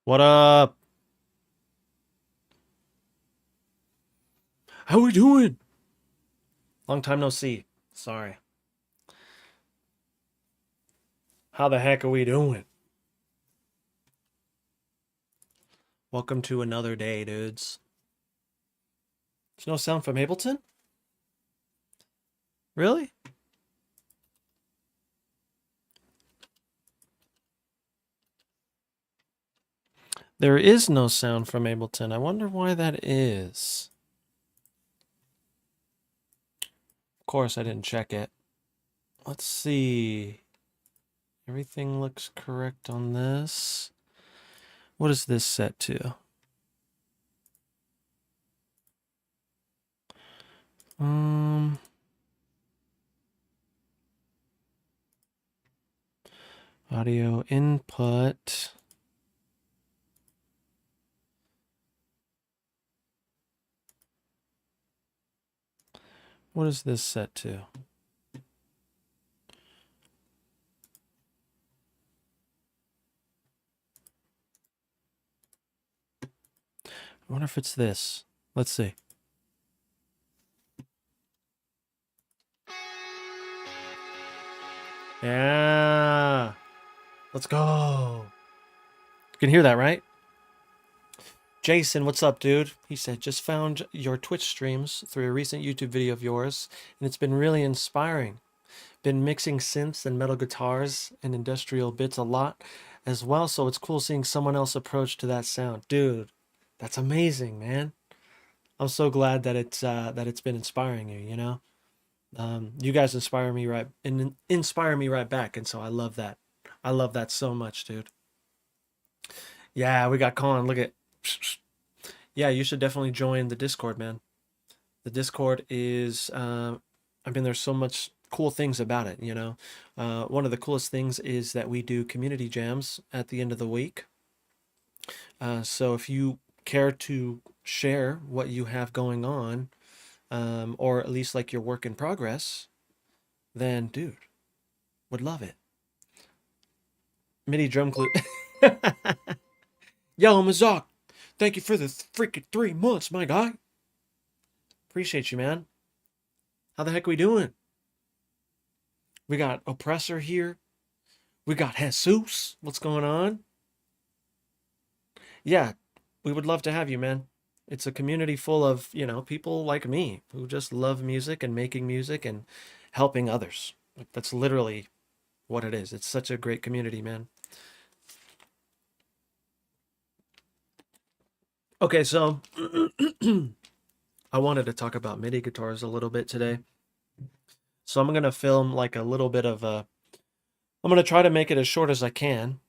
What up? How we doing? Long time no see. Sorry. How the heck are we doing? Welcome to another day, dudes. There's no sound from Ableton? Really? There is no sound from Ableton. I wonder why that is. Of course, I didn't check it. Let's see. Everything looks correct on this. What is this set to? Um, Audio input. What is this set to? I wonder if it's this. Let's see. Yeah. Let's go. You can hear that, right? Jason, what's up, dude? He said, just found your Twitch streams through a recent YouTube video of yours, and it's been really inspiring. Been mixing synths and metal guitars and industrial bits a lot as well, so it's cool seeing someone else approach to that sound. Dude, that's amazing, man. I'm so glad that it's been inspiring you, you know? You guys inspire me right back, and so I love that. I love that so much, dude. Yeah, we got Colin. Look at Yeah, you should definitely join the Discord, man. The Discord is, I mean, there's so much cool things about it, you know. One of the coolest things is that we do community jams at the end of the week. So if you care to share what you have going on, or at least like your work in progress, then dude, would love it. MIDI drum clue. Yo, Mazak, thank you for the freaking 3 months, my guy. Appreciate you, man. How the heck are we doing? We got Oppressor here. We got Jesus. What's going on? Yeah, we would love to have you, man. It's a community full of, you know, people like me who just love music and making music and helping others. Like, that's literally what it is. It's such a great community, man. Okay, so I wanted to talk about MIDI guitars a little bit today. So I'm going to film like a little bit of a, I'm going to try to make it as short as I can.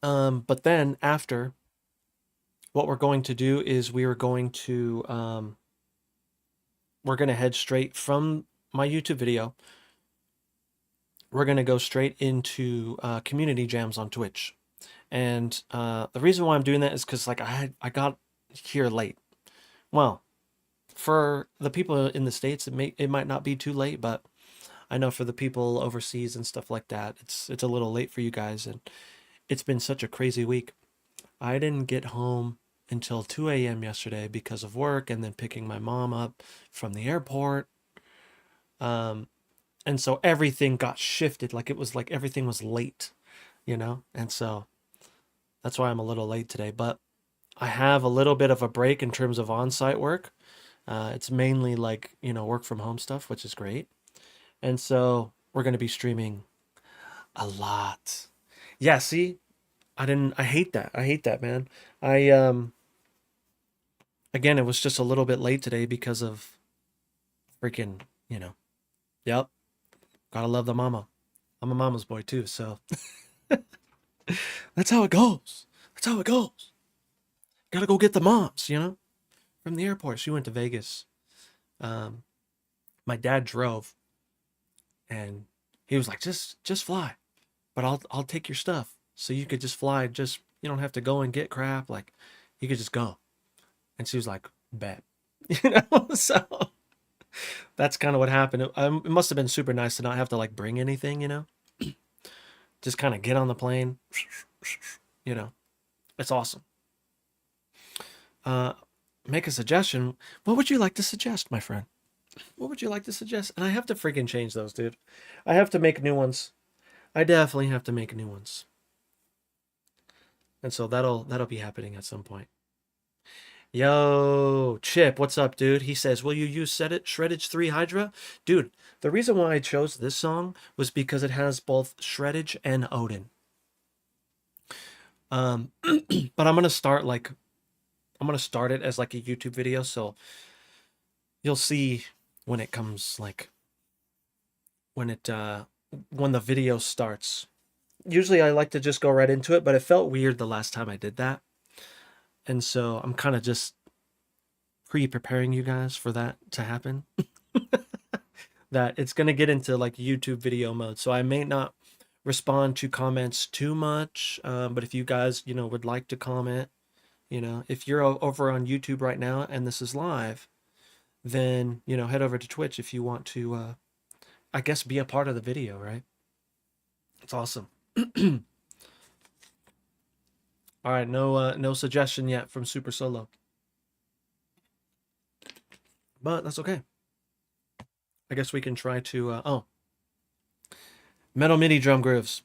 But then after, what we're going to do is we're going to head straight from my YouTube video. We're going to go straight into community jams on Twitch. And the reason why I'm doing that is because like I got here late. Well, for the people in the States, it might not be too late, but I know for the people overseas and stuff like that, it's a little late for you guys. And it's been such a crazy week. I didn't get home until 2 a.m. yesterday because of work and then picking my mom up from the airport. And so everything got shifted. Like it was like everything was late, you know? And so that's why I'm a little late today. But I have a little bit of a break in terms of on-site work. It's mainly like, you know, work from home stuff, which is great. And so we're going to be streaming a lot. Yeah, see, I hate that. I hate that, man. Again, it was just a little bit late today because of freaking, you know, yep, gotta love the mama. I'm a mama's boy too, so that's how it goes. That's how it goes. Gotta go get the moms, you know, from the airport. She went to Vegas. Um, my dad drove, and he was like, just fly, but I'll take your stuff, so you could just fly. Just you don't have to go and get crap. Like, you could just go. And she was like, bet, you know. So that's kind of what happened. It must have been super nice to not have to like bring anything, you know. Just kind of get on the plane, you know. It's awesome. Make a suggestion. What would you like to suggest, my friend? What would you like to suggest? And I have to freaking change those, dude. I have to make new ones. I definitely have to make new ones. And so that'll be happening at some point. Yo, Chip, what's up, dude? He says, will you use Shreddage 3 Hydra? Dude, the reason why I chose this song was because it has both Shreddage and Odin. But I'm gonna start it as like a YouTube video, so you'll see when it comes, like when the video starts. Usually I like to just go right into it, but it felt weird the last time I did that. And so I'm kind of just pre-preparing you guys for that to happen. That it's going to get into like YouTube video mode. So I may not respond to comments too much, but if you guys, would like to comment, if you're over on YouTube right now and this is live, then, head over to Twitch if you want to, I guess, be a part of the video, right? It's awesome. All right, no suggestion yet from Super Solo. But that's okay. I guess we can try to, metal MIDI drum grooves.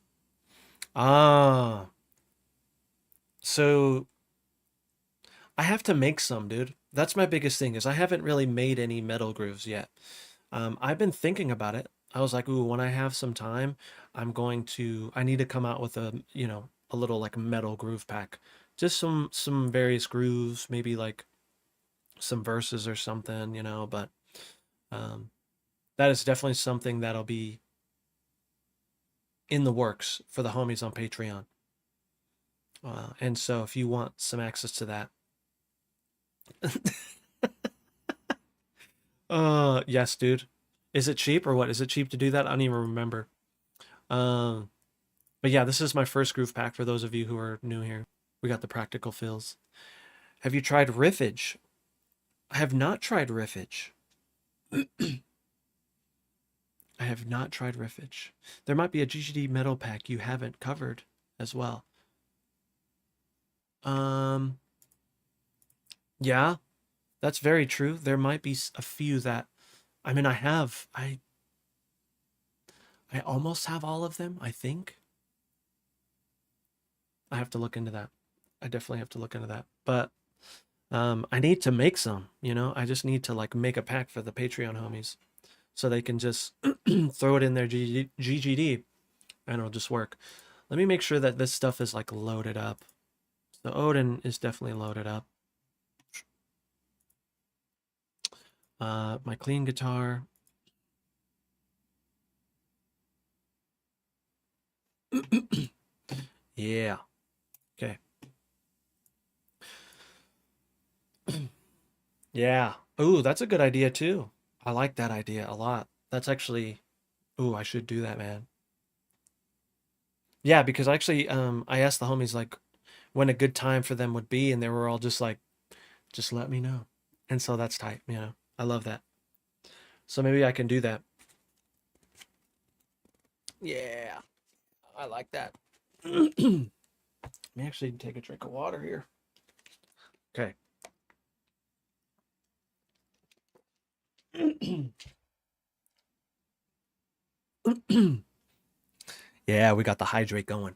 So I have to make some, dude. That's my biggest thing, is I haven't really made any metal grooves yet. I've been thinking about it. I was like, ooh, when I have some time, I need to come out with a little like metal groove pack. Just some various grooves, maybe like some verses or something, but that is definitely something that'll be in the works for the homies on Patreon. And so if you want some access to that. Yes, dude. Is it cheap or what? Is it cheap to do that? I don't even remember. But yeah, this is my first groove pack for those of you who are new here. We got the practical fills. Have you tried riffage? I have not tried riffage. I have not tried riffage. There might be a GGD metal pack you haven't covered as well. Yeah, that's very true. There might be a few that, I mean, I almost have all of them, I think. I have to look into that. I definitely have to look into that. But I need to make some, I just need to like make a pack for the Patreon homies so they can just throw it in their GGD and it'll just work. Let me make sure that this stuff is like loaded up. So Odin is definitely loaded up. My clean guitar. Yeah. Okay. Yeah. Ooh, that's a good idea too. I like that idea a lot. That's actually, ooh, I should do that, man. Yeah, because actually, I asked the homies like when a good time for them would be, and they were all just like, just let me know. And so that's tight, I love that. So maybe I can do that. Yeah, I like that. Let me actually take a drink of water here. Okay. Yeah, we got the hydrate going.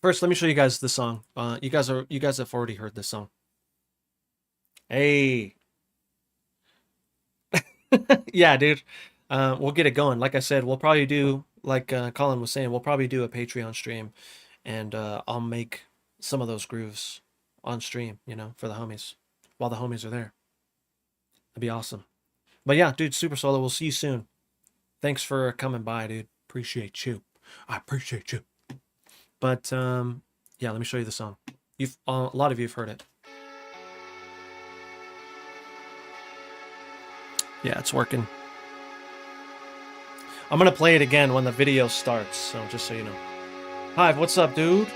First, let me show you guys the song. You guys have already heard this song. Hey. Yeah, dude. We'll get it going. Like I said, we'll probably do, like Colin was saying, we'll probably do a Patreon stream, and I'll make some of those grooves on stream, for the homies, while the homies are there. That'd be awesome. But yeah, dude, Super Solo, we'll see you soon. Thanks for coming by, dude. Appreciate you. I appreciate you. But yeah, let me show you the song. A lot of you have heard it. Yeah, it's working. I'm gonna play it again when the video starts, so just so you know. Hive, what's up, dude?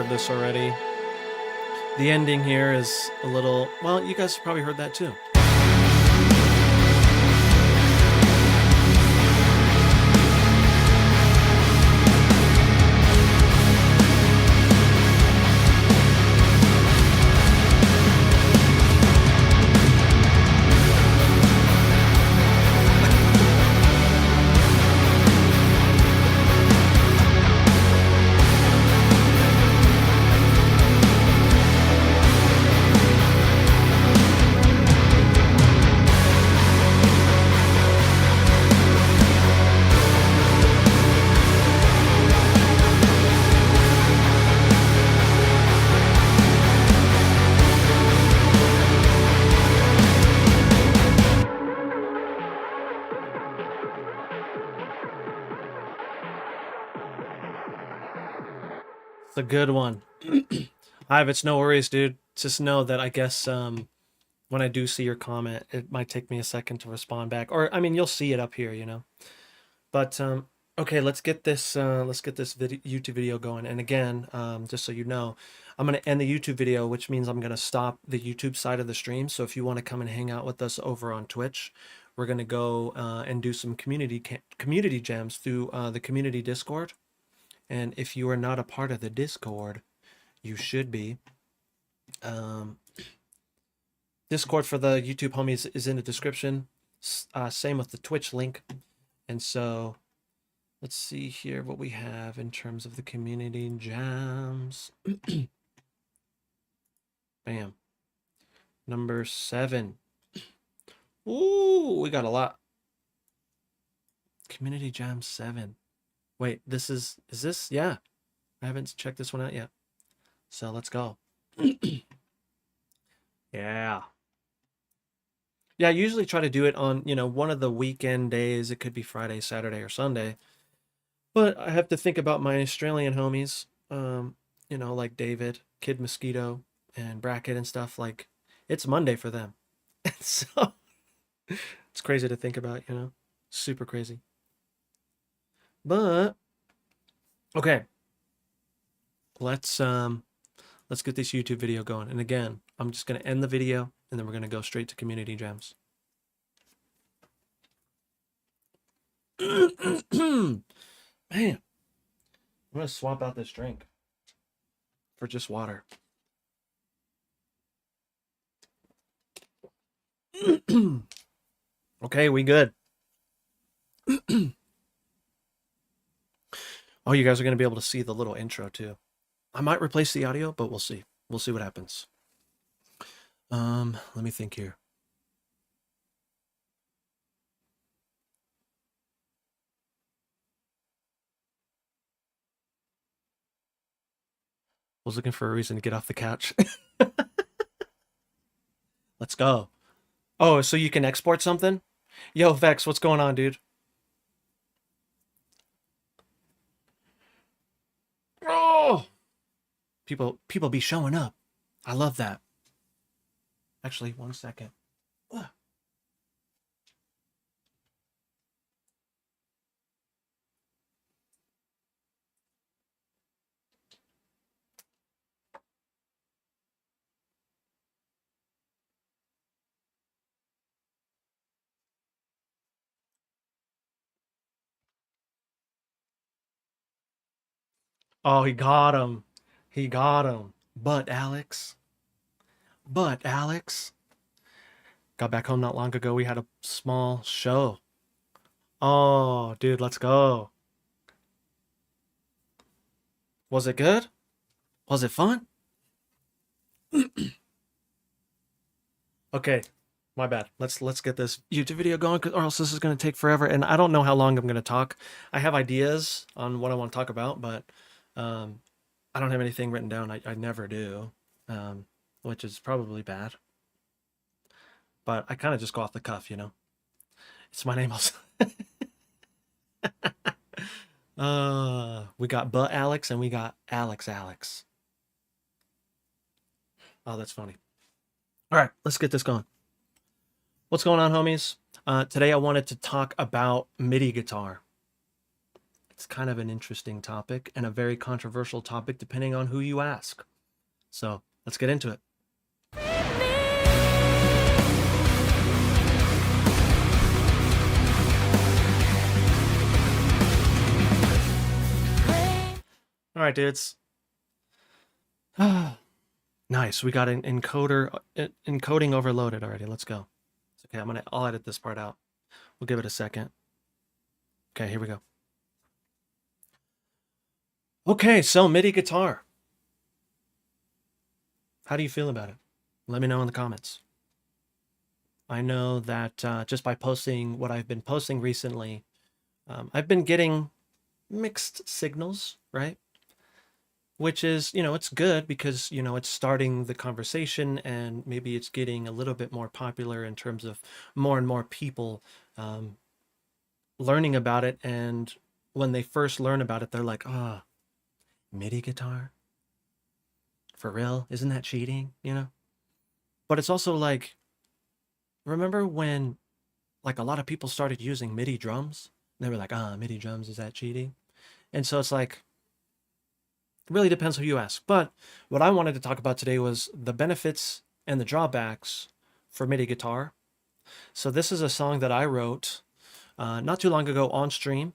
heard this already. The ending here is a little, well, you guys probably heard that too. It's a good one. Hive, it's no worries, dude. Just know that I guess when I do see your comment, it might take me a second to respond back. Or I mean, you'll see it up here, you know. But okay, let's get this YouTube video going. And again, just so you know, I'm gonna end the YouTube video, which means I'm gonna stop the YouTube side of the stream. So if you want to come and hang out with us over on Twitch, we're gonna go and do some community jams through the community Discord. And if you are not a part of the Discord, you should be. Discord for the YouTube homies is in the description. Same with the Twitch link. And so let's see here what we have in terms of the community jams. Bam. Number 7. Ooh, we got a lot. Community jam 7. Wait, is this? Yeah. I haven't checked this one out yet. So let's go. Yeah. Yeah, I usually try to do it on, you know, one of the weekend days. It could be Friday, Saturday, or Sunday. But I have to think about my Australian homies, you know, like David, Kid Mosquito, and Bracket and stuff. Like, it's Monday for them. And so it's crazy to think about, you know? Super crazy. But okay. Let's get this YouTube video going. And again, I'm just gonna end the video and then we're gonna go straight to community jams. Man, I'm gonna swap out this drink for just water. Okay, we good. Oh, you guys are going to be able to see the little intro too. I might replace the audio, but we'll see. We'll see what happens. Let me think here. Was looking for a reason to get off the couch. Let's go. Oh, so you can export something? Yo, Vex, what's going on, dude? Oh! People be showing up. I love that. Actually, 1 second. Ugh. Oh, he got him. He got him. But Alex. Got back home not long ago. We had a small show. Oh, dude, let's go. Was it good? Was it fun? Okay, my bad. Let's get this YouTube video going, or else this is going to take forever. And I don't know how long I'm going to talk. I have ideas on what I want to talk about, but I don't have anything written down. I never do, which is probably bad. But I kind of just go off the cuff, you know. It's my name also. We got But Alex and we got Alex. Oh, that's funny. All right, let's get this going. What's going on, homies? Today I wanted to talk about MIDI guitar. It's kind of an interesting topic and a very controversial topic depending on who you ask. So let's get into it. All right, dudes. Nice. We got an encoding overloaded already. Let's go. It's okay. I'll edit this part out. We'll give it a second. Okay, here we go. Okay, so MIDI guitar. How do you feel about it? Let me know in the comments. I know that just by posting what I've been posting recently, I've been getting mixed signals, right? Which is, it's good because, it's starting the conversation and maybe it's getting a little bit more popular in terms of more and more people learning about it. And when they first learn about it, they're like, MIDI guitar? For real? Isn't that cheating? But it's also like, remember when like a lot of people started using MIDI drums? They were like, MIDI drums, is that cheating? And so it's like, it really depends who you ask. But what I wanted to talk about today was the benefits and the drawbacks for MIDI guitar. So this is a song that I wrote not too long ago on stream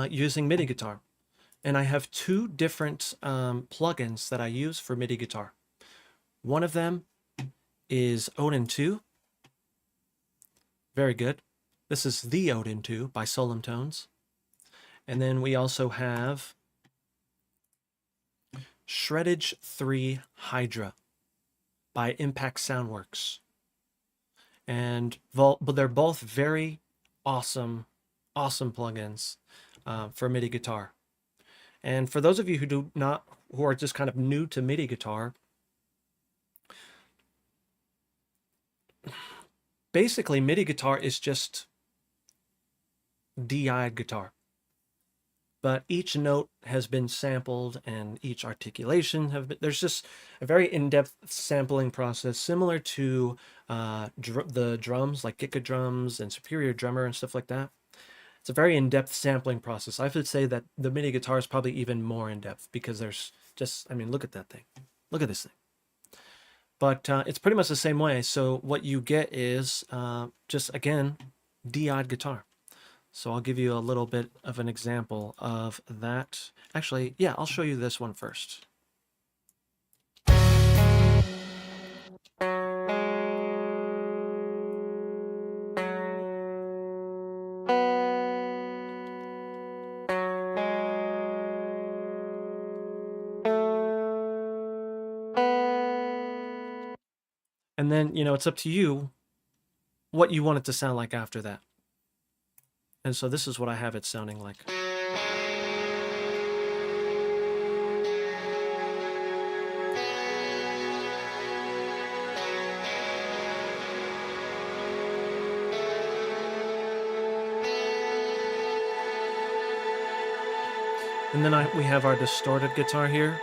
using MIDI guitar. And I have two different plugins that I use for MIDI guitar. One of them is Odin 2. Very good. This is the Odin 2 by Solemn Tones. And then we also have Shreddage 3 Hydra by Impact Soundworks. And but they're both very awesome plugins for MIDI guitar. And for those of you who are just kind of new to MIDI guitar, basically MIDI guitar is just DI guitar. But each note has been sampled and each articulation there's just a very in-depth sampling process similar to the drums like Gicka drums and Superior Drummer and stuff like that. It's a very in-depth sampling process. I would say that the MIDI guitar is probably even more in-depth because there's just, look at that thing. Look at this thing. But it's pretty much the same way. So what you get is just, again, DI guitar. So I'll give you a little bit of an example of that. Actually, yeah, I'll show you this one first. And then, it's up to you what you want it to sound like after that. And so this is what I have it sounding like. And then we have our distorted guitar here,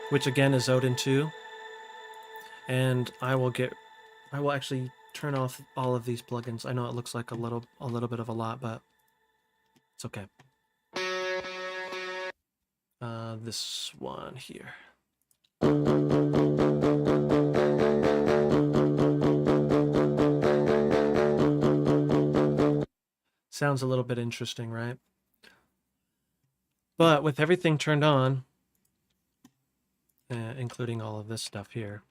which again is Odin 2. And I will actually turn off all of these plugins. I know it looks like a little bit of a lot, but it's okay. This one here. Sounds a little bit interesting, right? But with everything turned on, including all of this stuff here,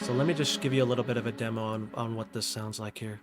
so let me just give you a little bit of a demo on what this sounds like here.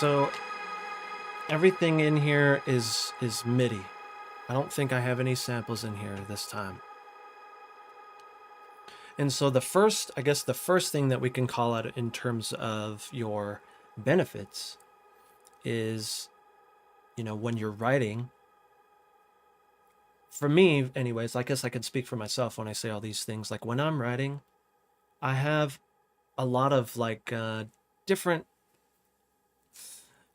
So everything in here is MIDI. I don't think I have any samples in here this time. And so I guess the first thing that we can call out in terms of your benefits is, when you're writing, for me anyways, I guess I can speak for myself when I say all these things. Like when I'm writing, I have a lot of different,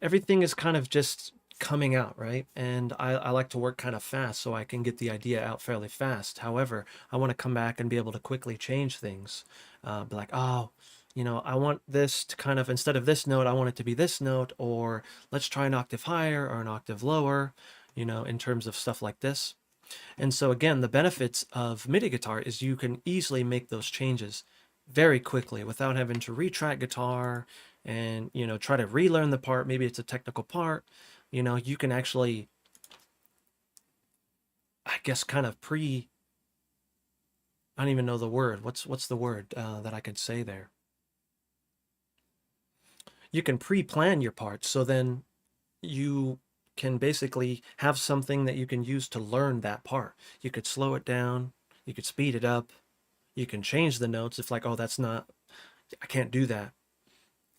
everything is kind of just coming out, right? And I like to work kind of fast so I can get the idea out fairly fast. However, I want to come back and be able to quickly change things. Be like, oh, I want this to kind of, instead of this note, I want it to be this note, or let's try an octave higher or an octave lower, in terms of stuff like this. And so again, the benefits of MIDI guitar is you can easily make those changes very quickly without having to retrack guitar and, try to relearn the part. Maybe it's a technical part, you can actually, I guess, kind of I don't even know the word. What's the word that I could say there? You can pre-plan your parts, so then you can basically have something that you can use to learn that part. You could slow it down, you could speed it up, you can change the notes if oh, I can't do that.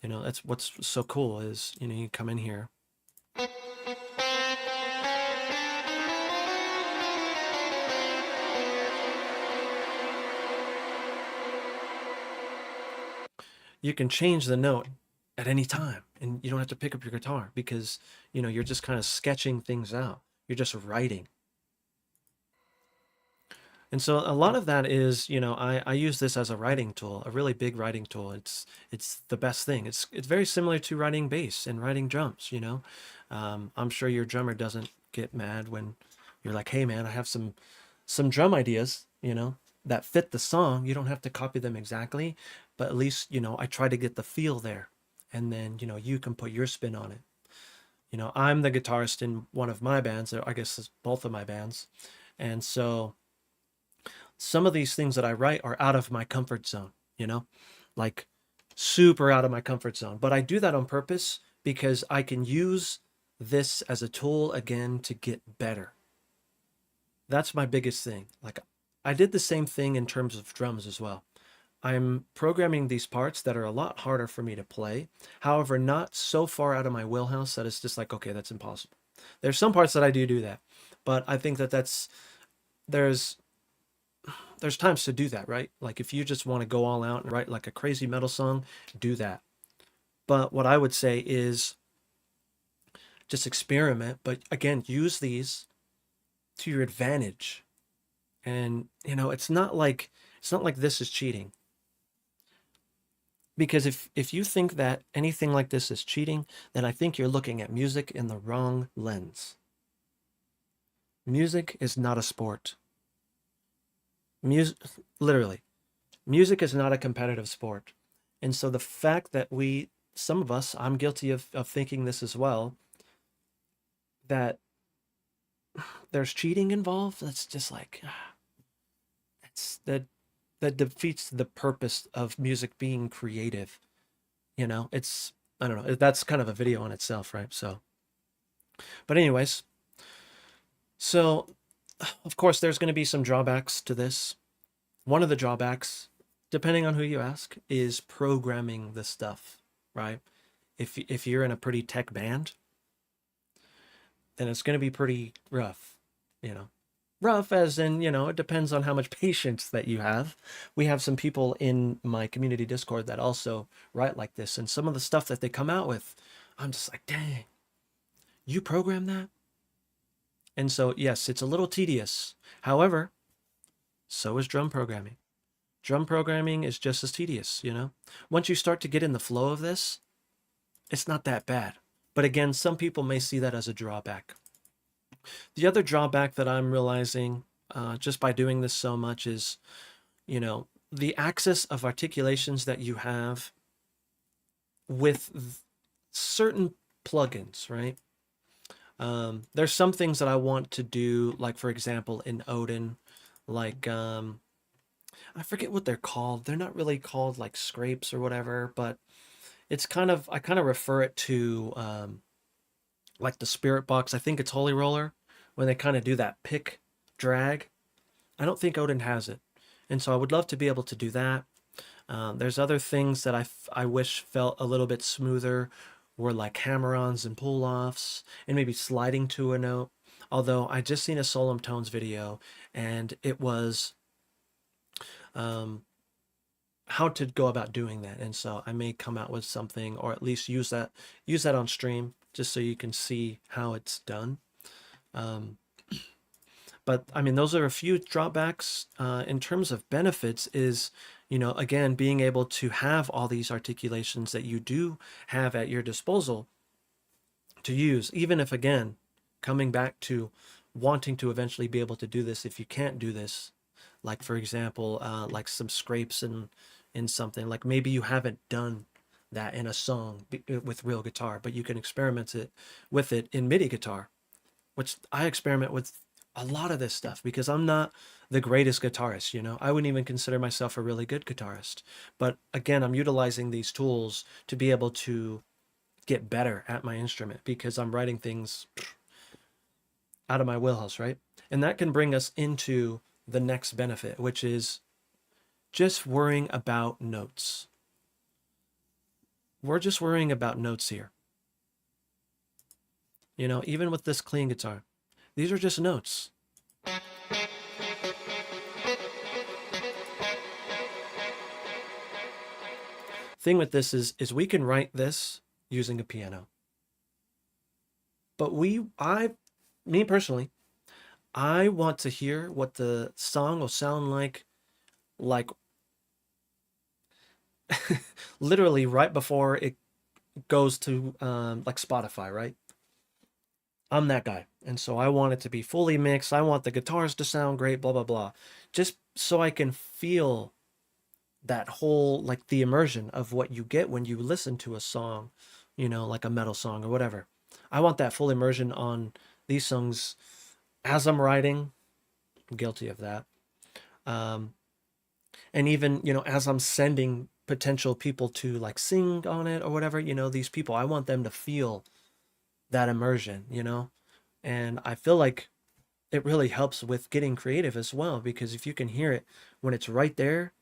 That's what's so cool is, you come in here. You can change the note at any time and you don't have to pick up your guitar because, you're just kind of sketching things out. You're just writing. And so a lot of that is, I use this as a writing tool, a really big writing tool. It's the best thing. It's very similar to writing bass and writing drums, I'm sure your drummer doesn't get mad when you're like, hey man, I have some drum ideas, that fit the song. You don't have to copy them exactly, but at least, I try to get the feel there. And then, you can put your spin on it. I'm the guitarist in one of my bands, or I guess it's both of my bands. And so some of these things that I write are out of my comfort zone, like super out of my comfort zone. But I do that on purpose because I can use this as a tool again to get better. That's my biggest thing. Like I did the same thing in terms of drums as well. I'm programming these parts that are a lot harder for me to play. However, not so far out of my wheelhouse that it's just like, okay, that's impossible. There's some parts that I do that, but I think that there's times to do that, right? Like if you just want to go all out and write like a crazy metal song, do that. But what I would say is just experiment, but again, use these to your advantage. And it's not like this is cheating. Because if you think that anything like this is cheating, then I think you're looking at music in the wrong lens. Music is not a sport. Literally, music is not a competitive sport. And so the fact that some of us, I'm guilty of thinking this as well, that there's cheating involved, that's just like, that defeats the purpose of music being creative. It's, I don't know, that's kind of a video on itself, right? So, but anyways, so of course there's going to be some drawbacks to this. One of the drawbacks, depending on who you ask, is programming the stuff, right? If you're in a pretty tech band, then it's going to be pretty rough, rough as in, it depends on how much patience that you have. We have some people in my community Discord that also write like this, and some of the stuff that they come out with, I'm just like, dang, you program that? And so, yes, it's a little tedious. However, so is drum programming. Drum programming is just as tedious, Once you start to get in the flow of this, it's not that bad. But again, some people may see that as a drawback. The other drawback that I'm realizing just by doing this so much is, the access of articulations that you have with certain plugins, right? There's some things that I want to do, like for example, in Odin, like I forget what they're called. They're not really called like scrapes or whatever, but it's kind of, I kind of refer it to like the Spirit Box. I think it's Holy Roller when they kind of do that pick drag. I don't think Odin has it. And so I would love to be able to do that. There's other things that I wish felt a little bit smoother, were like hammer-ons and pull-offs, and maybe sliding to a note. Although I just seen a Solemn Tones video, and it was um, how to go about doing that. And so I may come out with something, or at least use that on stream, just so you can see how it's done. Um, but I mean, those are a few drawbacks. In terms of benefits is, again, being able to have all these articulations that you do have at your disposal to use, even if, again, coming back to wanting to eventually be able to do this, if you can't do this, like for example, like some scrapes in something, like maybe you haven't done that in a song with real guitar, but you can experiment with it in MIDI guitar, which I experiment with a lot of this stuff because I'm not the greatest guitarist, I wouldn't even consider myself a really good guitarist. But again, I'm utilizing these tools to be able to get better at my instrument because I'm writing things out of my wheelhouse, right? And that can bring us into the next benefit, which is just worrying about notes. We're just worrying about notes here. Even with this clean guitar, these are just notes. Thing with this is we can write this using a piano. But me personally, I want to hear what the song will sound like literally right before it goes to like Spotify, right? I'm that guy. And so I want it to be fully mixed. I want the guitars to sound great, blah, blah, blah. Just so I can feel that whole, like the immersion of what you get when you listen to a song, like a metal song or whatever. I want that full immersion on these songs as I'm writing. I'm guilty of that. And even, as I'm sending potential people to like sing on it or whatever, these people, I want them to feel that immersion, and I feel like it really helps with getting creative as well, because if you can hear it when it's right there,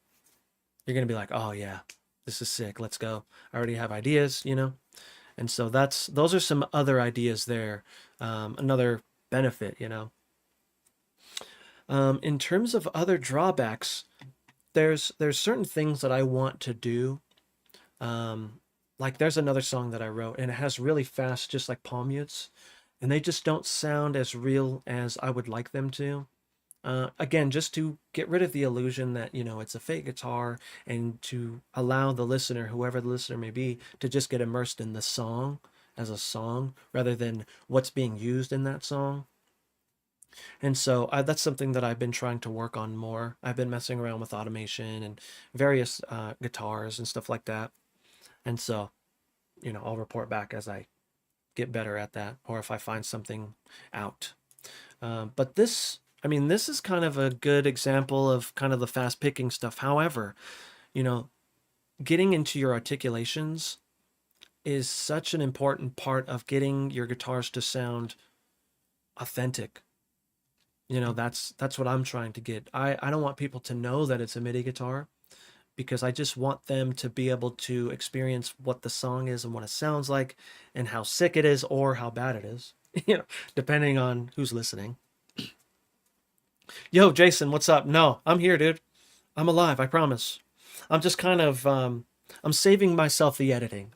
you're going to be like, oh yeah, this is sick. Let's go. I already have ideas, And so those are some other ideas there. Another benefit, in terms of other drawbacks, there's certain things that I want to do. Like there's another song that I wrote and it has really fast, just like palm mutes, and they just don't sound as real as I would like them to. Again, just to get rid of the illusion that, it's a fake guitar, and to allow the listener, whoever the listener may be, to just get immersed in the song as a song rather than what's being used in that song. And so that's something that I've been trying to work on more. I've been messing around with automation and various guitars and stuff like that. And so, I'll report back as I get better at that, or if I find something out. But this is kind of a good example of kind of the fast picking stuff. However, getting into your articulations is such an important part of getting your guitars to sound authentic. That's what I'm trying to get. I don't want people to know that it's a MIDI guitar, because I just want them to be able to experience what the song is and what it sounds like and how sick it is or how bad it is, depending on who's listening. Yo, Jason, what's up? No, I'm here, dude. I'm alive, I promise. I'm just kind of, I'm saving myself the editing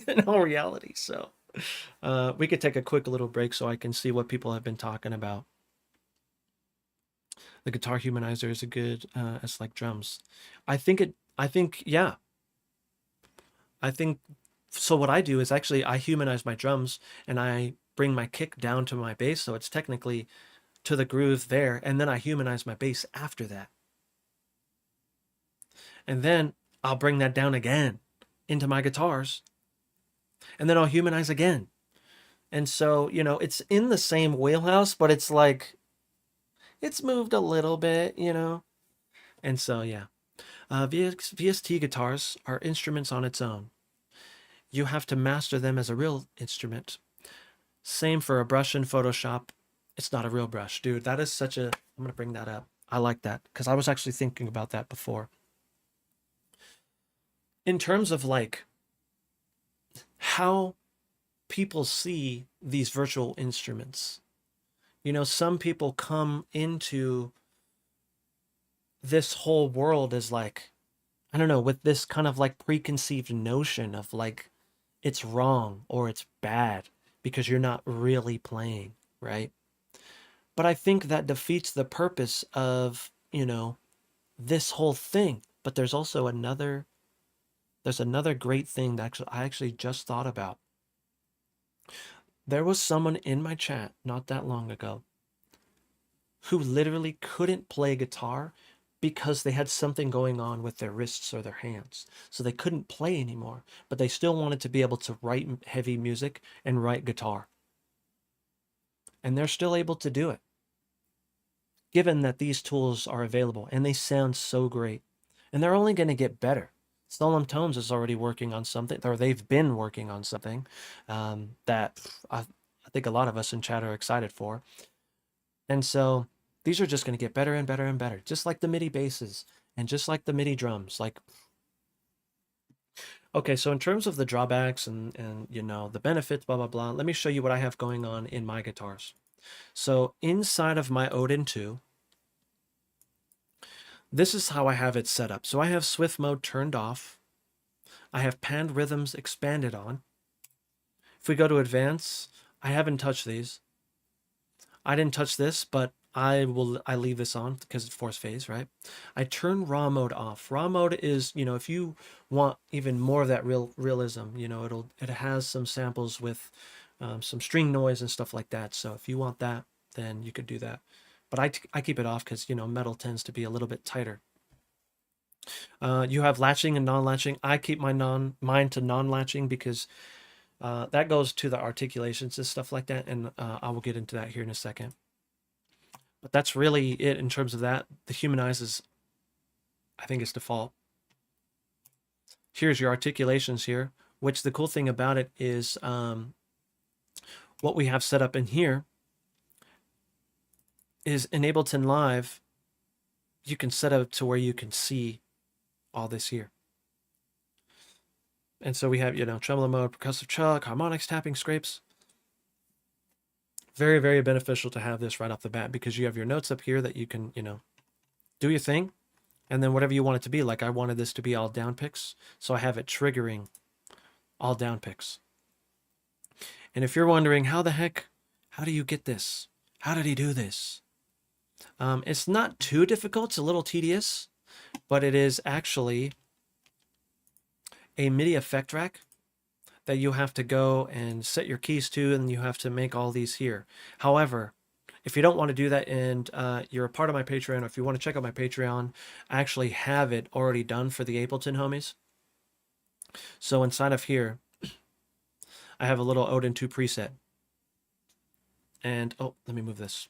in all reality. So we could take a quick little break so I can see what people have been talking about. The guitar humanizer is a good as like drums. Yeah. I think so. What I do is actually I humanize my drums and I bring my kick down to my bass, so it's technically to the groove there, and then I humanize my bass after that. And then I'll bring that down again into my guitars, and then I'll humanize again. And so, it's in the same wheelhouse, but it's like it's moved a little bit, And so, yeah. VST guitars are instruments on its own. you have to master them as a real instrument. Same for a brush in Photoshop. It's not a real brush, dude. That is such a, I'm going to bring that up. I like that because I was actually thinking about that before. In terms of like how people see these virtual instruments, you know, some people come into this whole world as like, I don't know, with this kind of like preconceived notion of like it's wrong or it's bad because you're not really playing, right? But I think that defeats the purpose of, you know, this whole thing. But there's another great thing that I actually just thought about. There was someone in my chat not that long ago who literally couldn't play guitar because they had something going on with their wrists or their hands. So they couldn't play anymore, but they still wanted to be able to write heavy music and write guitar. And they're still able to do it, given that these tools are available and they sound so great. And they're only going to get better. Solemn Tones is already working on something, or they've been working on something that I think a lot of us in chat are excited for. And so these are just going to get better and better and better, just like the MIDI basses and just like the MIDI drums. Like, okay, so in terms of the drawbacks and you know, the benefits, blah, blah, blah, let me show you what I have going on in my guitars. So inside of my Odin 2, this is how I have it set up. So I have Swift mode turned off. I have panned rhythms expanded on. If we go to advance, I haven't touched these. I didn't touch this, but I leave this on because it's force phase, right? I turn raw mode off. Raw mode is, you know, if you want even more of that realism, you know, it has some samples with some string noise and stuff like that. So if you want that, then you could do that. But I keep it off because, you know, metal tends to be a little bit tighter. You have latching and non-latching. I keep mine to non-latching because that goes to the articulations and stuff like that, and I will get into that here in a second. But that's really it in terms of that. The humanizes, I think, is default. Here's your articulations here, which the cool thing about it is what we have set up in here is in Ableton Live, you can set up to where you can see all this here. And so we have, you know, tremolo mode, percussive chuck, harmonics, tapping, scrapes. Very, very beneficial to have this right off the bat because you have your notes up here that you can, you know, do your thing. And then whatever you want it to be, like I wanted this to be all down picks. So I have it triggering all down picks. And if you're wondering how do you get this? How did he do this? It's not too difficult. It's a little tedious, but it is actually a MIDI effect rack that you have to go and set your keys to, and you have to make all these here. However, if you don't want to do that and you're a part of my Patreon, or if you want to check out my Patreon, I actually have it already done for the Ableton homies. So inside of here, I have a little Odin 2 preset. And, oh, let me move this.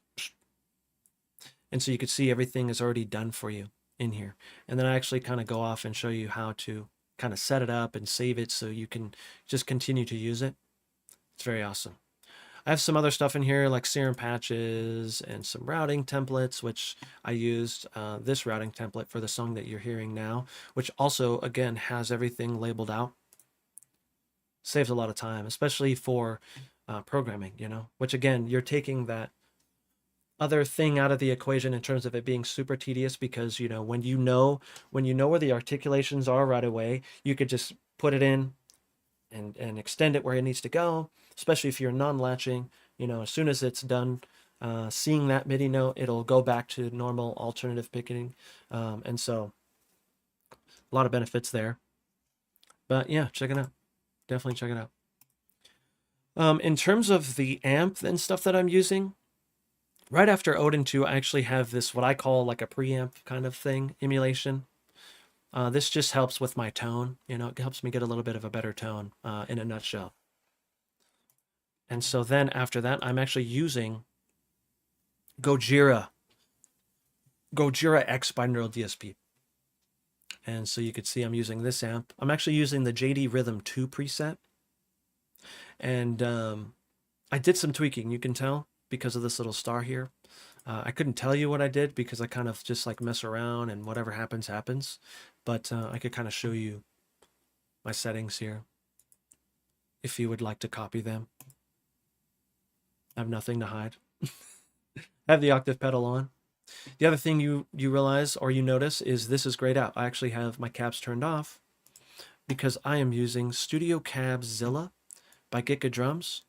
And so you can see everything is already done for you in here. And then I actually kind of go off and show you how to kind of set it up and save it so you can just continue to use it. It's very awesome. I have some other stuff in here like serum patches and some routing templates, which I used this routing template for the song that you're hearing now, which also, again, has everything labeled out. Saves a lot of time, especially for programming, you know, which again, you're taking that other thing out of the equation in terms of it being super tedious because, you know, when you know where the articulations are right away, you could just put it in and extend it where it needs to go, especially if you're non-latching. You know, as soon as it's done seeing that MIDI note, it'll go back to normal alternative picking. And so a lot of benefits there. But yeah, check it out. Definitely check it out. In terms of the amp and stuff that I'm using, right after Odin 2, I actually have this, what I call like a preamp kind of thing, emulation. This just helps with my tone. You know, it helps me get a little bit of a better tone in a nutshell. And so then after that, I'm actually using Gojira X binaural DSP. And so you could see I'm using this amp. I'm actually using the JD Rhythm 2 preset. And I did some tweaking, you can tell, because of this little star here. I couldn't tell you what I did because I kind of just like mess around and whatever happens, happens. But I could kind of show you my settings here if you would like to copy them. I have nothing to hide. I have the octave pedal on. The other thing you realize or you notice is this is grayed out. I actually have my cabs turned off because I am using Studio Cabzilla by Giga Drums.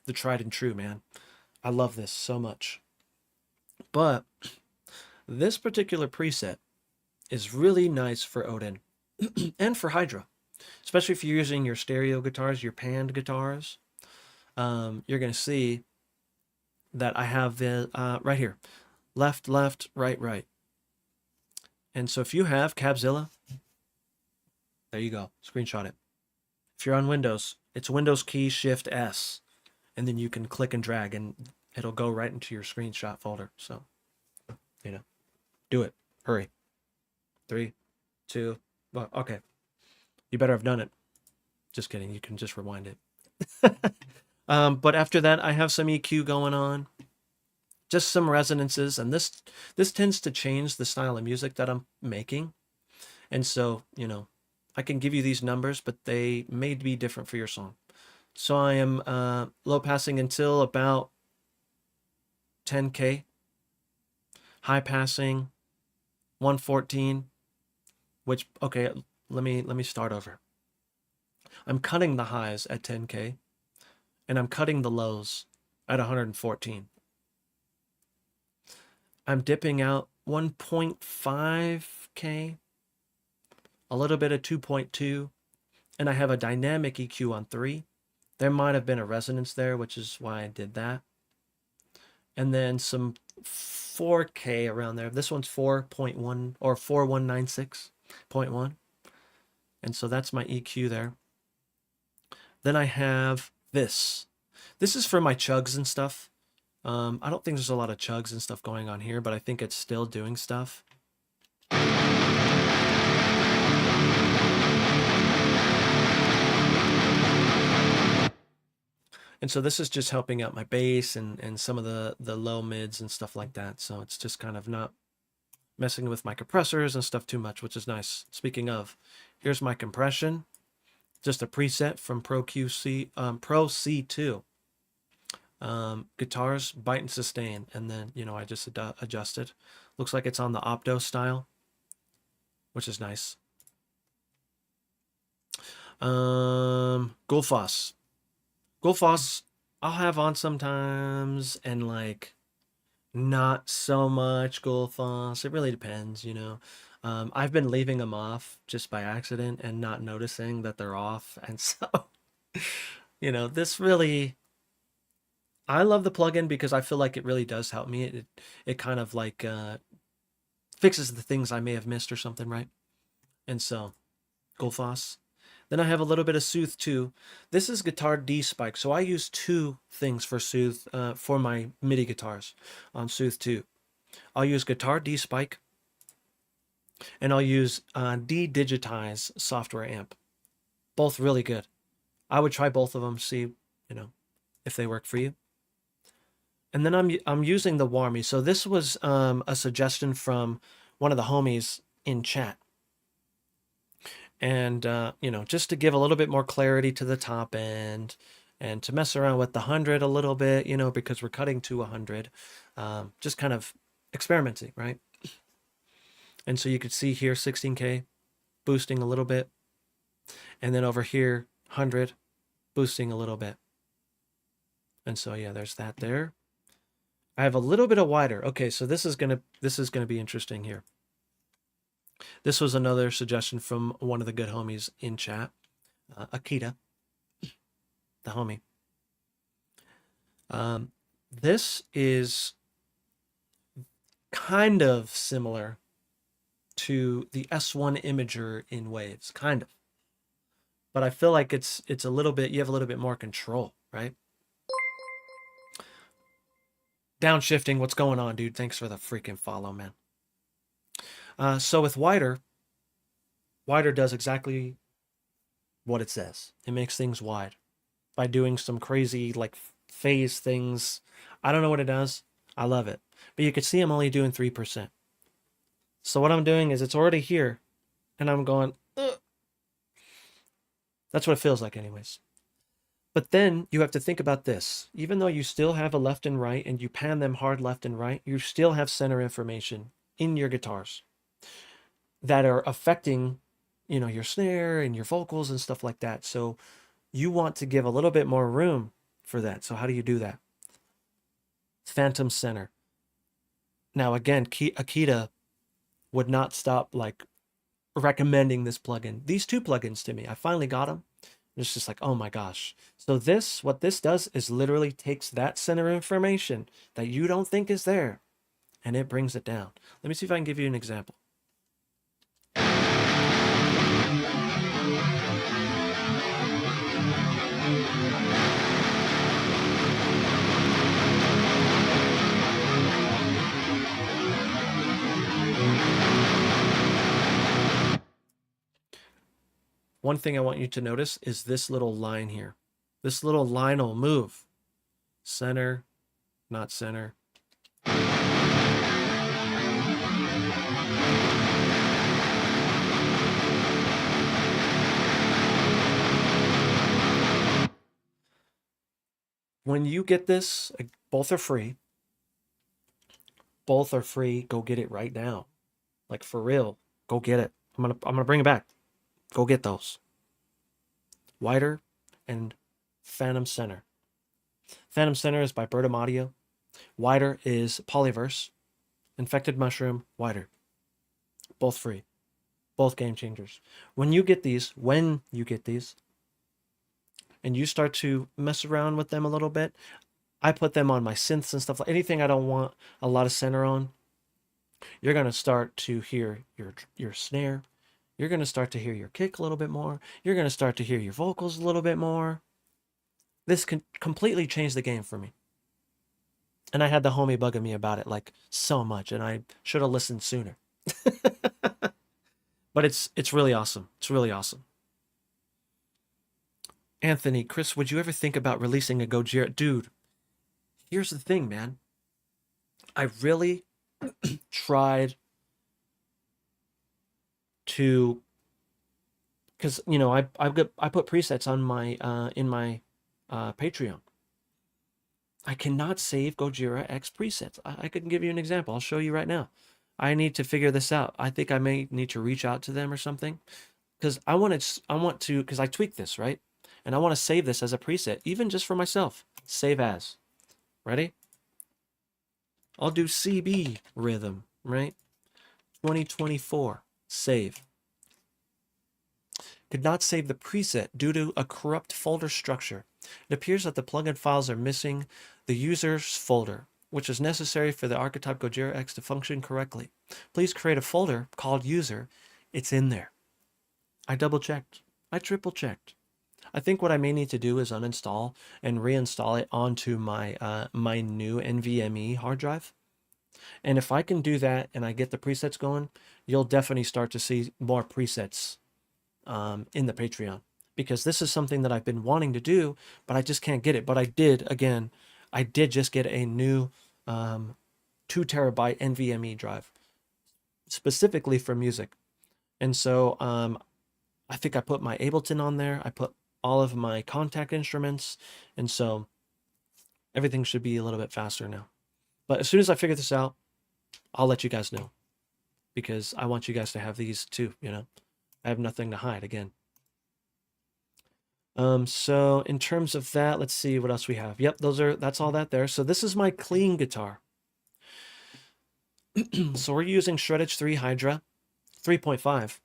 The tried and true, man. I love this so much. But this particular preset is really nice for Odin and for Hydra, especially if you're using your stereo guitars, your panned guitars. You're going to see that I have right here, left, left, right, right. And so if you have Cabzilla, there you go, screenshot it. If you're on Windows, it's Windows key Shift S, and then you can click and drag and it'll go right into your screenshot folder. So, you know, do it. Hurry. 3, 2, well, okay. You better have done it. Just kidding. You can just rewind it. But after that, I have some EQ going on. Just some resonances. And this tends to change the style of music that I'm making. And so, you know, I can give you these numbers, but they may be different for your song. So I am low passing until about 10K. High passing 114, which, okay, let me start over. I'm cutting the highs at 10K, and I'm cutting the lows at 114. I'm dipping out 1.5K, a little bit of 2.2, and I have a dynamic EQ on 3. There might have been a resonance there, which is why I did that. And then some 4K around there. This one's 4.1 or 4196.1. And so that's my EQ there. Then I have this. This is for my chugs and stuff. I don't think there's a lot of chugs and stuff going on here, but I think it's still doing stuff. And so this is just helping out my bass and some of the low mids and stuff like that. So it's just kind of not messing with my compressors and stuff too much, which is nice. Speaking of, here's my compression. Just a preset from Pro C2. Guitars, bite and sustain. And then, you know, I just adjust it. Looks like it's on the Opto style, which is nice. Gullfoss. Gullfoss I'll have on sometimes, and like not so much Gullfoss. It really depends, you know. I've been leaving them off just by accident and not noticing that they're off, and so you know, this really, I love the plugin because I feel like it really does help me. It kind of like fixes the things I may have missed or something, right? And so Gullfoss. Then I have a little bit of Soothe too. This is guitar D spike. So I use two things for Soothe for my MIDI guitars on Soothe 2. I'll use guitar D spike, and I'll use de-digitize software amp. Both really good. I would try both of them, see, you know, if they work for you. And then I'm using the Warmy. So this was a suggestion from one of the homies in chat. And, you know, just to give a little bit more clarity to the top end and to mess around with the 100 a little bit, you know, because we're cutting to 100, just kind of experimenting, right? And so you could see here 16K boosting a little bit. And then over here, 100 boosting a little bit. And so, yeah, there's that there. I have a little bit of wider. Okay, so this is gonna be interesting here. This was another suggestion from one of the good homies in chat, Akita, the homie. This is kind of similar to the S1 Imager in Waves, kind of. But I feel like it's a little bit, you have a little bit more control, right? Downshifting, what's going on, dude? Thanks for the freaking follow, man. So with wider, Wider does exactly what it says. It makes things wide by doing some crazy like phase things. I don't know what it does. I love it. But you can see I'm only doing 3%. So what I'm doing is it's already here and I'm going, ugh. That's what it feels like anyways. But then you have to think about this. Even though you still have a left and right and you pan them hard left and right, you still have center information in your guitars that are affecting, your snare and your vocals and stuff like that. So you want to give a little bit more room for that. So how do you do that? Phantom center. Now again, Akita would not stop like recommending this plugin. These two plugins to me. I finally got them. It's just like, oh my gosh. So what this does is literally takes that center information that you don't think is there and it brings it down. Let me see if I can give you an example. One thing I want you to notice is this little line here. This little line will move. Center, not center. When you get this, both are free. Both are free. Go get it right now. Like for real. Go get it. I'm gonna bring it back. Go get those. Wider and Phantom Center. Phantom Center is by Bertum Audio. Wider is Polyverse. Infected Mushroom, Wider. Both free. Both game changers. When you get these, and you start to mess around with them a little bit, I put them on my synths and stuff, like anything I don't want a lot of center on. You're going to start to hear your snare. You're going to start to hear your kick a little bit more. You're going to start to hear your vocals a little bit more. This can completely change the game for me. And I had the homie bugging me about it like so much, and I should have listened sooner. But it's really awesome. It's really awesome. Anthony, Chris, would you ever think about releasing a Gojira? Dude, here's the thing, man. I really tried to, because I put presets on my in my Patreon. I cannot save Gojira X presets. I can give you an example. I'll show you right now. I need to figure this out. I think I may need to reach out to them or something, because I want to, because I tweak this, right? And I want to save this as a preset, even just for myself. Save as. Ready? I'll do CB rhythm, right? 2024. Save. Could not save the preset due to a corrupt folder structure. It appears that the plugin files are missing the user's folder, which is necessary for the archetype Gojira X to function correctly. Please create a folder called user. It's in there. I double checked. I triple checked. I think what I may need to do is uninstall and reinstall it onto my my new NVMe hard drive. And if I can do that and I get the presets going, you'll definitely start to see more presets in the Patreon, because this is something that I've been wanting to do, but I just can't get it. But I did just get a new 2 terabyte NVMe drive specifically for music. And so I think I put my Ableton on there. I put all of my contact instruments. And so everything should be a little bit faster now. But as soon as I figure this out, I'll let you guys know, because I want you guys to have these too, I have nothing to hide again. So in terms of that, let's see what else we have. Yep, that's all that there. So this is my clean guitar. So we're using Shreddage 3 Hydra 3.5.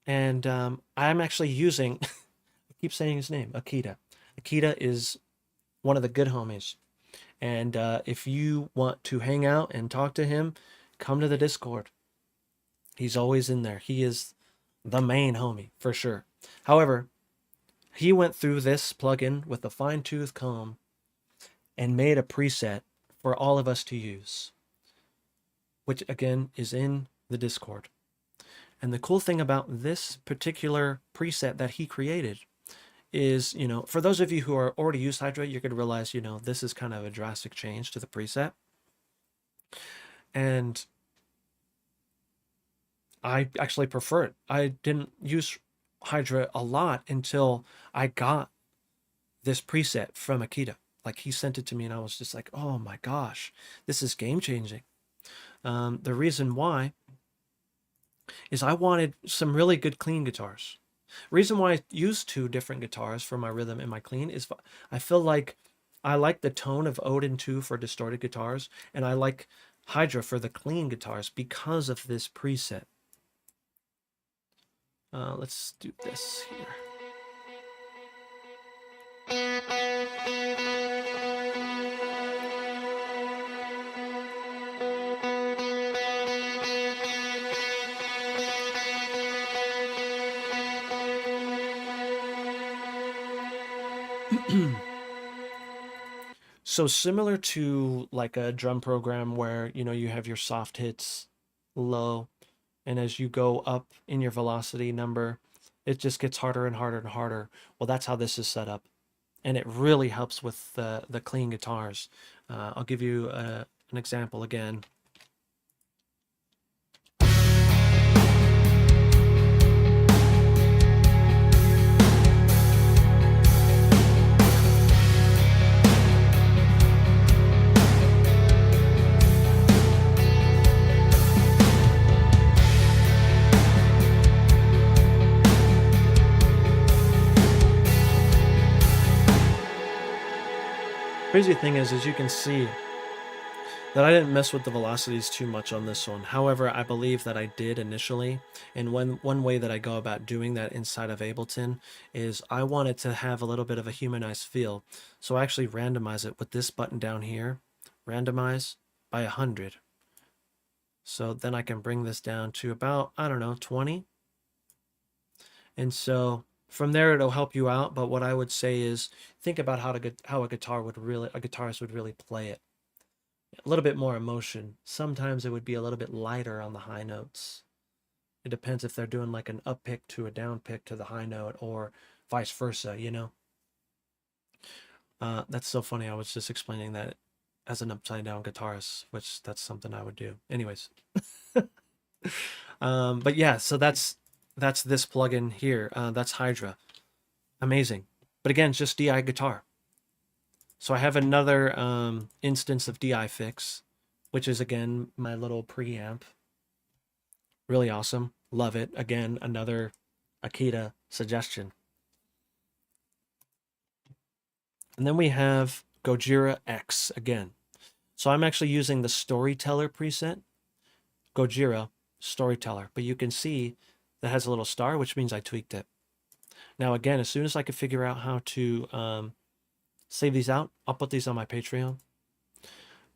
And I'm actually using, I keep saying his name, Akita. Akita is one of the good homies. And if you want to hang out and talk to him, come to the Discord. He's always in there. He is the main homie, for sure. However, he went through this plugin with a fine-tooth comb and made a preset for all of us to use, which again is in the Discord. And the cool thing about this particular preset that he created is, for those of you who are already used Hydra, you're going to realize, this is kind of a drastic change to the preset. And I actually prefer it. I didn't use Hydra a lot until I got this preset from Akita. Like, he sent it to me and I was just like, oh my gosh, this is game changing. The reason why is I wanted some really good clean guitars. Reason why I use 2 different guitars for my rhythm and my clean is I feel like I like the tone of Odin 2 for distorted guitars, and I like Hydra for the clean guitars because of this preset. Let's do this here. So similar to like a drum program where, you have your soft hits low, and as you go up in your velocity number, it just gets harder and harder and harder. Well, that's how this is set up. And it really helps with the clean guitars. I'll give you an example again. Crazy thing is, as you can see, that I didn't mess with the velocities too much on this one. However, I believe that I did initially. And one way that I go about doing that inside of Ableton is I want it to have a little bit of a humanized feel. So I actually randomize it with this button down here, randomize by 100. So then I can bring this down to about, I don't know, 20. And so from there, it'll help you out. But what I would say is think about how a guitarist would really play it. A little bit more emotion. Sometimes it would be a little bit lighter on the high notes. It depends if they're doing like an up pick to a down pick to the high note or vice versa, That's so funny. I was just explaining that as an upside down guitarist, which that's something I would do. Anyways. But yeah, so that's this plugin here. That's Hydra. Amazing. But again, it's just DI guitar. So I have another instance of DI Fix, which is, again, my little preamp. Really awesome. Love it. Again, another Akita suggestion. And then we have Gojira X again. So I'm actually using the Storyteller preset. Gojira Storyteller. But you can see that has a little star, which means I tweaked it. Now, again, as soon as I could figure out how to save these out, I'll put these on my Patreon.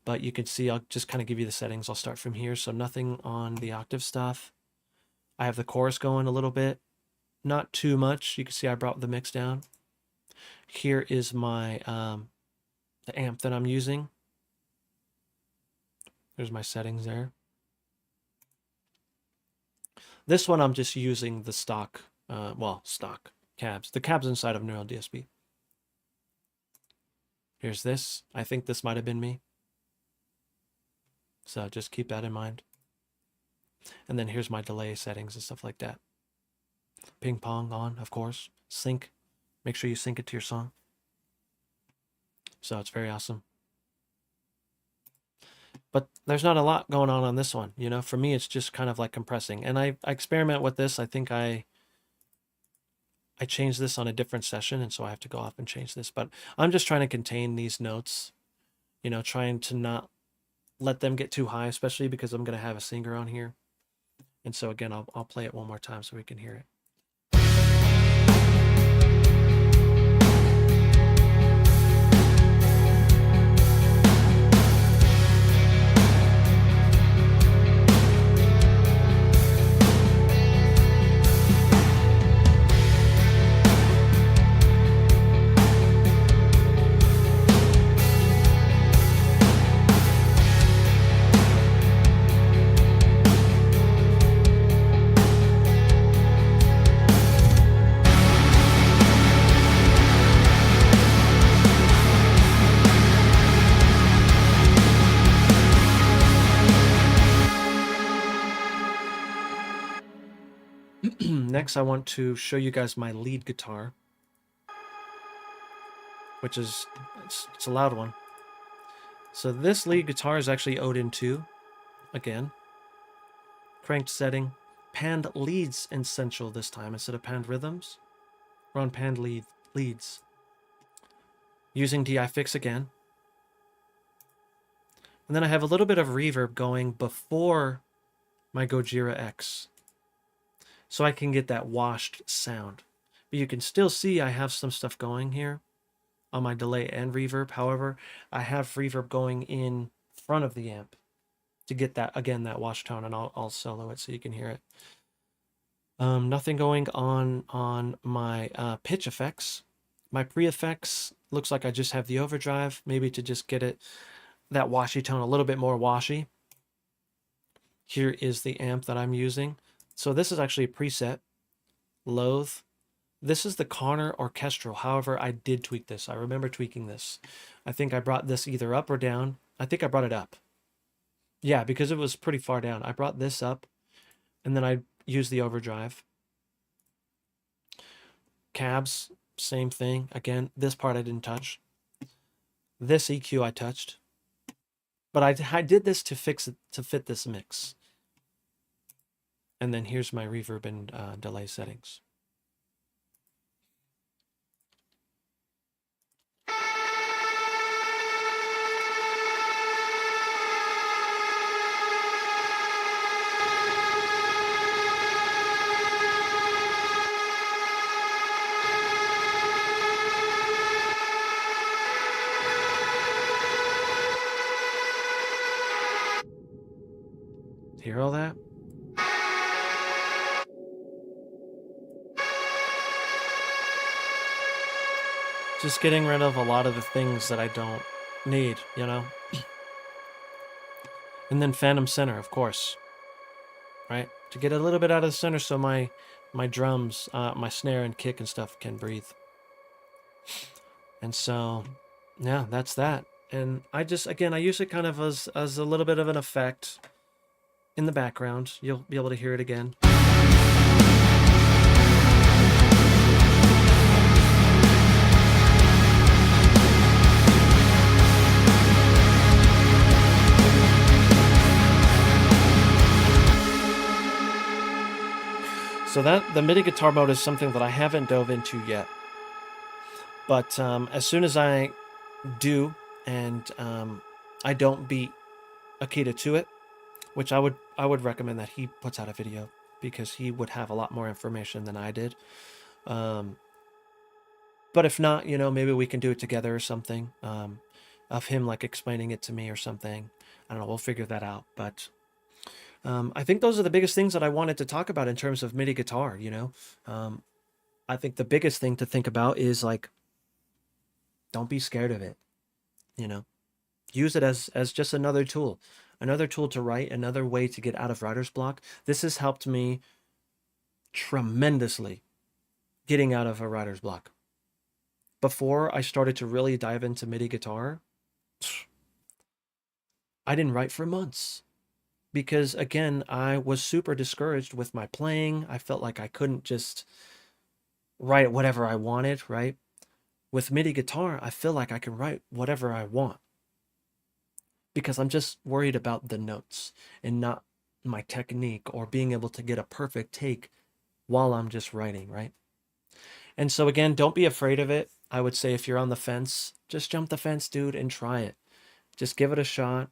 But you can see, I'll just kind of give you the settings. I'll start from here. So nothing on the octave stuff. I have the chorus going a little bit. Not too much. You can see I brought the mix down. Here is my the amp that I'm using. There's my settings there. This one I'm just using the stock, stock cabs. The cabs inside of Neural DSP. Here's this. I think this might have been me. So just keep that in mind. And then here's my delay settings and stuff like that. Ping pong on, of course. Sync. Make sure you sync it to your song. So it's very awesome. But there's not a lot going on this one. For me, it's just kind of like compressing. And I experiment with this. I think I changed this on a different session, and so I have to go off and change this. But I'm just trying to contain these notes, trying to not let them get too high, especially because I'm going to have a singer on here. And so again, I'll play it one more time so we can hear it. next I want to show you guys my lead guitar, which is, it's a loud one. So this lead guitar is actually Odin 2, again. Cranked setting, panned leads in central this time instead of panned rhythms. We're on panned leads. Using DI fix again. And then I have a little bit of reverb going before my Gojira X, so I can get that washed sound. But you can still see I have some stuff going here on my delay and reverb. However, I have reverb going in front of the amp to get that, again, that wash tone, and I'll solo it so you can hear it. Nothing going on my pitch effects. My pre-effects looks like I just have the overdrive, maybe to just get it, that washy tone, a little bit more washy. Here is the amp that I'm using. So this is actually a preset, Loathe. This is the Connor Orchestral. However, I did tweak this. I remember tweaking this. I think I brought this either up or down. I think I brought it up. Yeah, because it was pretty far down. I brought this up, and then I used the overdrive. Cabs, same thing. Again, this part I didn't touch. This EQ I touched. But I did this to fix it, to fit this mix. And then here's my reverb and delay settings. Hear all that? Just getting rid of a lot of the things that I don't need, you know? And then Phantom Center, of course. Right? To get a little bit out of the center so my drums, my snare and kick and stuff can breathe. And so, yeah, that's that. And I just, again, I use it kind of as a little bit of an effect in the background. You'll be able to hear it again. So the MIDI guitar mode is something that I haven't dove into yet. But as soon as I do, and I don't beat Akita to it, which I would recommend that he puts out a video, because he would have a lot more information than I did. But if not, you know, maybe we can do it together or something, of him like explaining it to me or something. I don't know, we'll figure that out. But I think those are the biggest things that I wanted to talk about in terms of MIDI guitar, you know. I think the biggest thing to think about is, like, don't be scared of it, you know. Use it as just another tool to write, another way to get out of writer's block. This has helped me tremendously getting out of a writer's block. Before I started to really dive into MIDI guitar, I didn't write for months. Because, again, I was super discouraged with my playing. I felt like I couldn't just write whatever I wanted, right? With MIDI guitar, I feel like I can write whatever I want. Because I'm just worried about the notes and not my technique or being able to get a perfect take while I'm just writing, right? And so, again, don't be afraid of it. I would say if you're on the fence, just jump the fence, dude, and try it. Just give it a shot.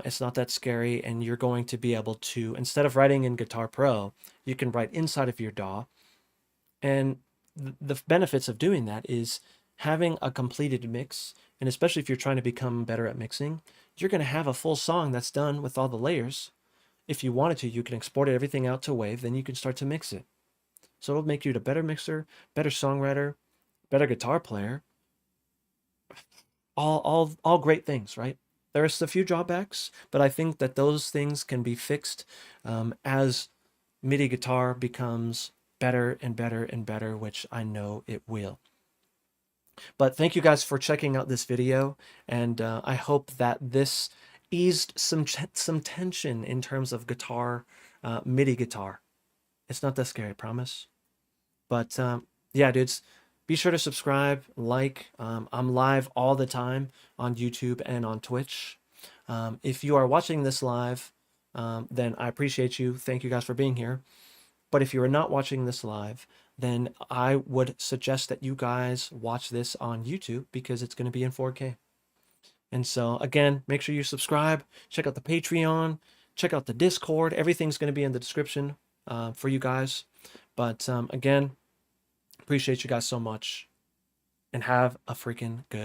It's not that scary, and you're going to be able to, instead of writing in Guitar Pro, you can write inside of your DAW. And the benefits of doing that is having a completed mix, and especially if you're trying to become better at mixing, you're going to have a full song that's done with all the layers. If you wanted to, you can export everything out to Wave, then you can start to mix it. So it'll make you a better mixer, better songwriter, better guitar player. All great things, right? There's a few drawbacks, but I think that those things can be fixed as MIDI guitar becomes better and better and better, which I know it will. But thank you guys for checking out this video, and I hope that this eased some tension in terms of guitar, MIDI guitar. It's not that scary, I promise. But yeah, dudes, be sure to subscribe, like. I'm live all the time on YouTube and on Twitch. If you are watching this live, then I appreciate you. Thank you guys for being here. But if you are not watching this live, then I would suggest that you guys watch this on YouTube because it's going to be in 4K. And so, again, make sure you subscribe, check out the Patreon, check out the Discord. Everything's going to be in the description for you guys. But again, appreciate you guys so much and have a freaking good